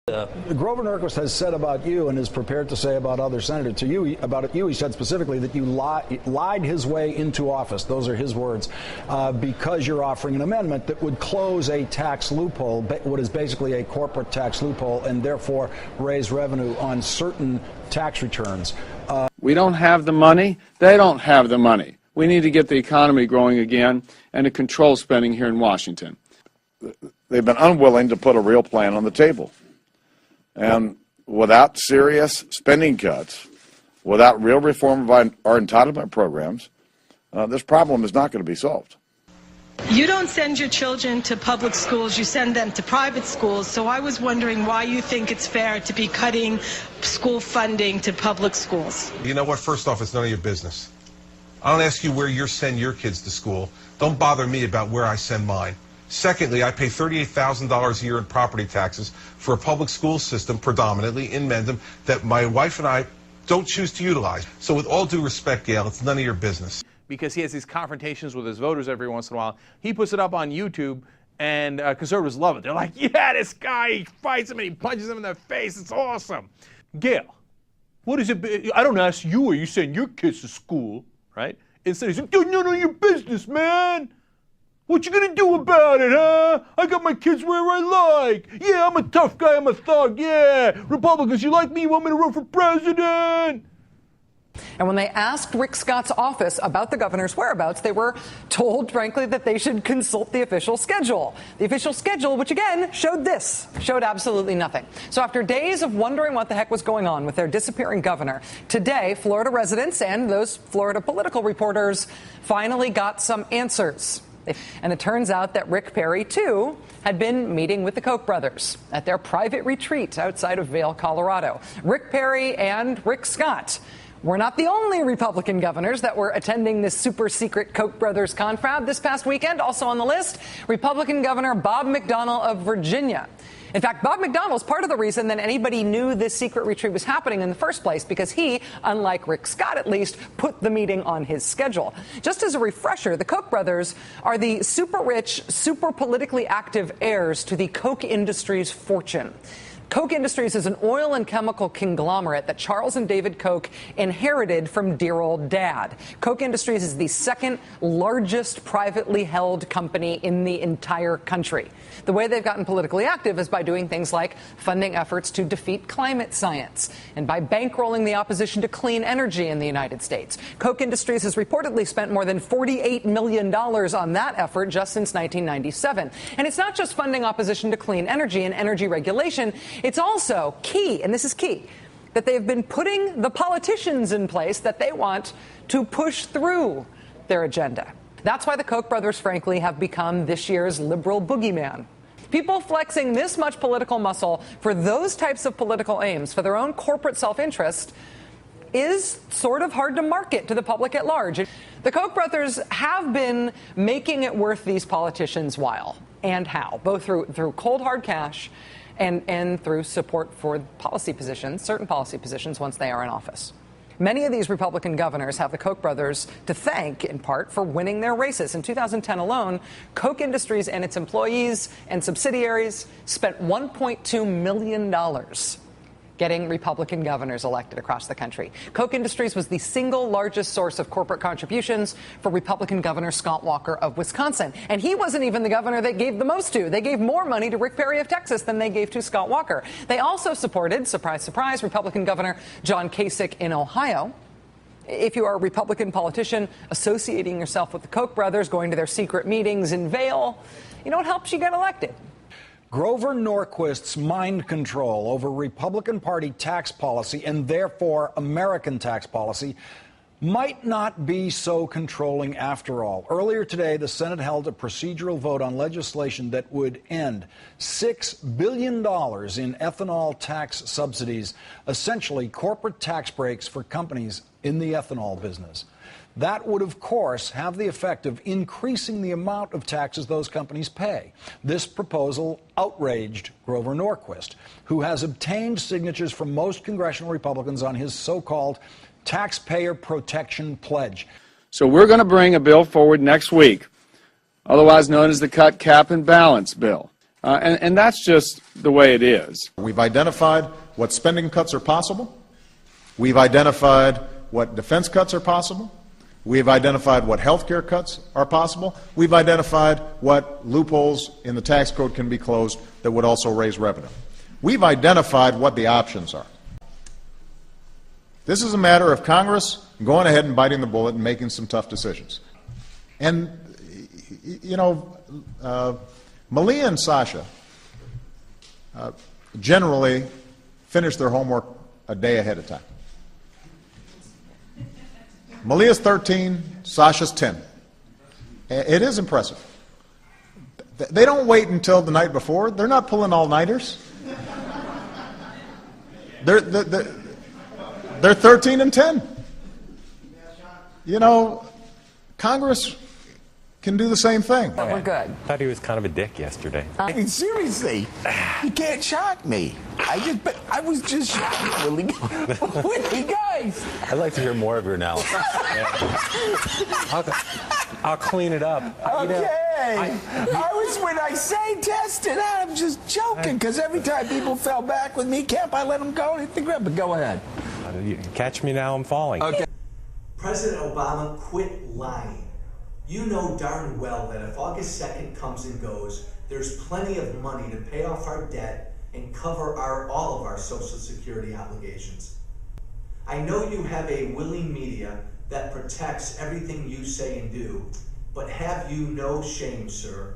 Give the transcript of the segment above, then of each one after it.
Grover Norquist has said about you and is prepared to say about other senators. To you, about you, he said specifically that you lied his way into office. Those are his words, because you're offering an amendment that would close a tax loophole, what is basically a corporate tax loophole, and therefore raise revenue on certain tax returns. We don't have the money. They don't have the money. We need to get the economy growing again and to control spending here in Washington. They've been unwilling to put a real plan on the table. And without serious spending cuts, without real reform of our entitlement programs, this problem is not going to be solved. You don't send your children to public schools, you send them to private schools, so I was wondering why you think it's fair to be cutting school funding to public schools. You know what, first off, it's none of your business. I don't ask you where you send your kids to school. Don't bother me about where I send mine. Secondly, I pay $38,000 a year in property taxes for a public school system, predominantly in Mendham, that my wife and I don't choose to utilize. So with all due respect, Gail, it's none of your business. Because he has these confrontations with his voters every once in a while. He puts it up on YouTube, and conservatives love it. They're like, yeah, this guy, he fights him and he punches him in the face. It's awesome. Gail, what is it? I don't ask you where you send your kids to school, right? Instead, he's like, dude, none of your business, man. What you gonna do about it, huh? I got my kids where I like. Yeah, I'm a tough guy, I'm a thug, yeah. Republicans, you like me? You want me to run for president? And when they asked Rick Scott's office about the governor's whereabouts, they were told, frankly, that they should consult the official schedule. The official schedule, which again showed absolutely nothing. So after days of wondering what the heck was going on with their disappearing governor, today Florida residents and those Florida political reporters finally got some answers. And it turns out that Rick Perry, too, had been meeting with the Koch brothers at their private retreat outside of Vail, Colorado. Rick Perry and Rick Scott were not the only Republican governors that were attending this super secret Koch brothers confab this past weekend. Also on the list, Republican Governor Bob McDonnell of Virginia. In fact, Bob McDonnell is part of the reason that anybody knew this secret retreat was happening in the first place, because he, unlike Rick Scott at least, put the meeting on his schedule. Just as a refresher, the Koch brothers are the super rich, super politically active heirs to the Koch Industries fortune. Koch Industries is an oil and chemical conglomerate that Charles and David Koch inherited from dear old dad. Koch Industries is the second largest privately held company in the entire country. The way they've gotten politically active is by doing things like funding efforts to defeat climate science and by bankrolling the opposition to clean energy in the United States. Koch Industries has reportedly spent more than $48 million on that effort just since 1997. And it's not just funding opposition to clean energy and energy regulation. It's also key, and this is key, that they've been putting the politicians in place that they want to push through their agenda. That's why the Koch brothers, frankly, have become this year's liberal boogeyman. People flexing this much political muscle for those types of political aims, for their own corporate self-interest, is sort of hard to market to the public at large. The Koch brothers have been making it worth these politicians' while. And how? Both through cold, hard cash and through support for policy positions, certain policy positions once they are in office. Many of these Republican governors have the Koch brothers to thank, in part, for winning their races. In 2010 alone, Koch Industries and its employees and subsidiaries spent $1.2 million getting Republican governors elected across the country. Koch Industries was the single largest source of corporate contributions for Republican Governor Scott Walker of Wisconsin. And he wasn't even the governor they gave the most to. They gave more money to Rick Perry of Texas than they gave to Scott Walker. They also supported, surprise, surprise, Republican Governor John Kasich in Ohio. If you are a Republican politician associating yourself with the Koch brothers, going to their secret meetings in Vail, you know, it helps you get elected. Grover Norquist's mind control over Republican Party tax policy and therefore American tax policy might not be so controlling after all. Earlier today, the Senate held a procedural vote on legislation that would end $6 billion in ethanol tax subsidies, essentially corporate tax breaks for companies in the ethanol business. That would, of course, have the effect of increasing the amount of taxes those companies pay. This proposal outraged Grover Norquist, who has obtained signatures from most congressional Republicans on his so-called taxpayer protection pledge. So we're going to bring a bill forward next week, otherwise known as the Cut, Cap, and Balance bill. And that's just the way it is. We've identified what spending cuts are possible. We've identified what defense cuts are possible. We've identified what health care cuts are possible. We've identified what loopholes in the tax code can be closed that would also raise revenue. We've identified what the options are. This is a matter of Congress going ahead and biting the bullet and making some tough decisions. And, you know, Malia and Sasha generally finish their homework a day ahead of time. Malia's 13, Sasha's 10. It is impressive. They don't wait until the night before. They're not pulling all-nighters. They're 13 and 10. You know, Congress can do the same thing. We're good. I thought he was kind of a dick yesterday. I mean, seriously, you can't shock me. I was just shocked, Willie. Willie, guys. I'd like to hear more of your analysis. I'll clean it up. Okay. When I say test it out, I'm just joking, because every time people fell back with me, can't I let them go and hit the ground? But go ahead. Catch me now, I'm falling. Okay. President Obama, quit lying. You know darn well that if August 2nd comes and goes, there's plenty of money to pay off our debt and cover all of our Social Security obligations. I know you have a willing media that protects everything you say and do, but have you no shame, sir?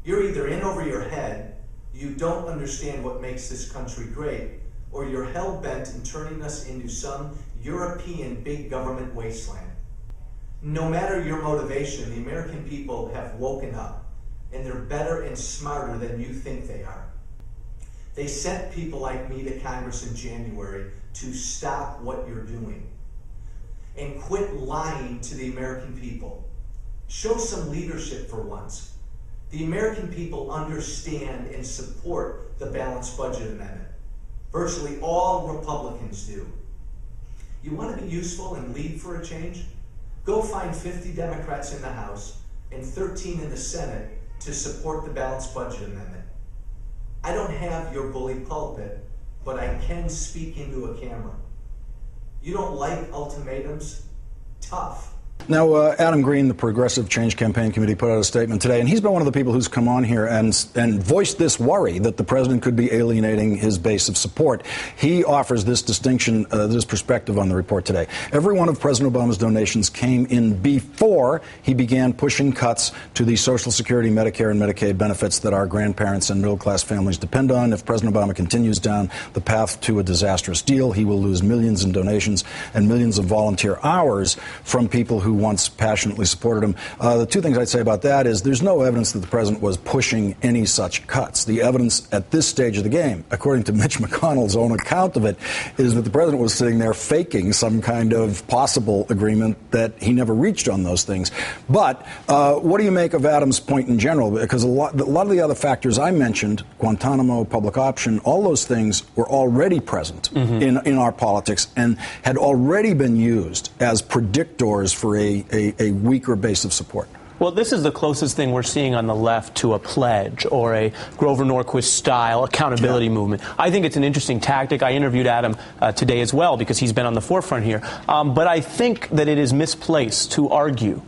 You're either in over your head, you don't understand what makes this country great, or you're hell-bent in turning us into some European big government wasteland. No matter your motivation, the American people have woken up, and they're better and smarter than you think they are. They sent people like me to Congress in January to stop what you're doing. And quit lying to the American people. Show some leadership for once. The American people understand and support the balanced budget amendment. Virtually all Republicans do. You want to be useful and lead for a change? Go find 50 Democrats in the House and 13 in the Senate to support the balanced budget amendment. I don't have your bully pulpit, but I can speak into a camera. You don't like ultimatums? Tough. Now, Adam Green, the Progressive Change Campaign Committee, put out a statement today, and he's been one of the people who's come on here and voiced this worry that the president could be alienating his base of support. He offers this distinction, this perspective on the report today. Every one of President Obama's donations came in before he began pushing cuts to the Social Security, Medicare, and Medicaid benefits that our grandparents and middle-class families depend on. If President Obama continues down the path to a disastrous deal, he will lose millions in donations and millions of volunteer hours from people who once passionately supported him. The two things I'd say about that is there's no evidence that the president was pushing any such cuts. The evidence at this stage of the game, according to Mitch McConnell's own account of it, is that the president was sitting there faking some kind of possible agreement that he never reached on those things. But what do you make of Adam's point in general? Because a lot of the other factors I mentioned, Guantanamo, public option, all those things were already present in our politics and had already been used as predictors for a weaker base of support. Well, this is the closest thing we're seeing on the left to a pledge or a Grover Norquist-style accountability movement. I think it's an interesting tactic. I interviewed Adam today as well because he's been on the forefront here. But I think that it is misplaced to argue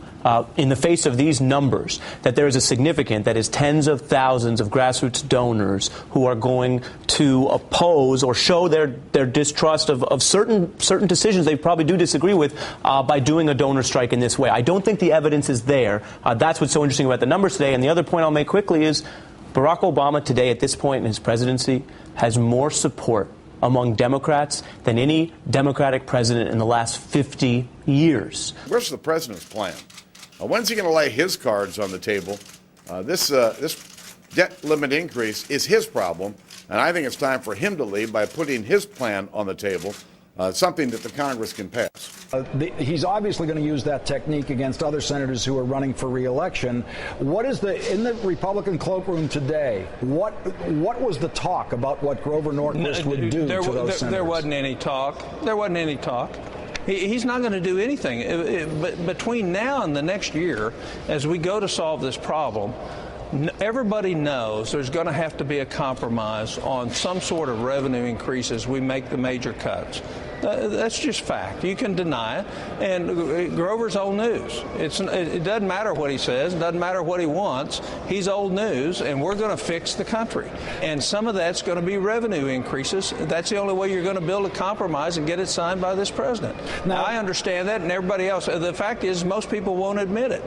in the face of these numbers that there is a significant, that is tens of thousands of grassroots donors who are going to oppose or show their distrust of certain decisions they probably do disagree with by doing a donor strike in this way. I don't think the evidence is there. That's what's so interesting about the numbers today. And the other point I'll make quickly is Barack Obama today at this point in his presidency has more support among Democrats than any Democratic president in the last 50 years. Where's the president's plan? When's he going to lay his cards on the table? This debt limit increase is his problem, and I think it's time for him to lead by putting his plan on the table, something that the Congress can pass. He's obviously going to use that technique against other senators who are running for re-election. What is in the Republican cloakroom today? What was the talk about what Grover Norquist would do to those senators? There wasn't any talk. There wasn't any talk. He's not going to do anything. But between now and the next year, as we go to solve this problem, Everybody knows there's going to have to be a compromise on some sort of revenue increase as we make the major cuts. That's just fact. You can deny it. And Grover's old news. It doesn't matter what he says. It doesn't matter what he wants. He's old news, and we're going to fix the country. And some of that's going to be revenue increases. That's the only way you're going to build a compromise and get it signed by this president. Now, I understand that, and everybody else. The fact is, most people won't admit it.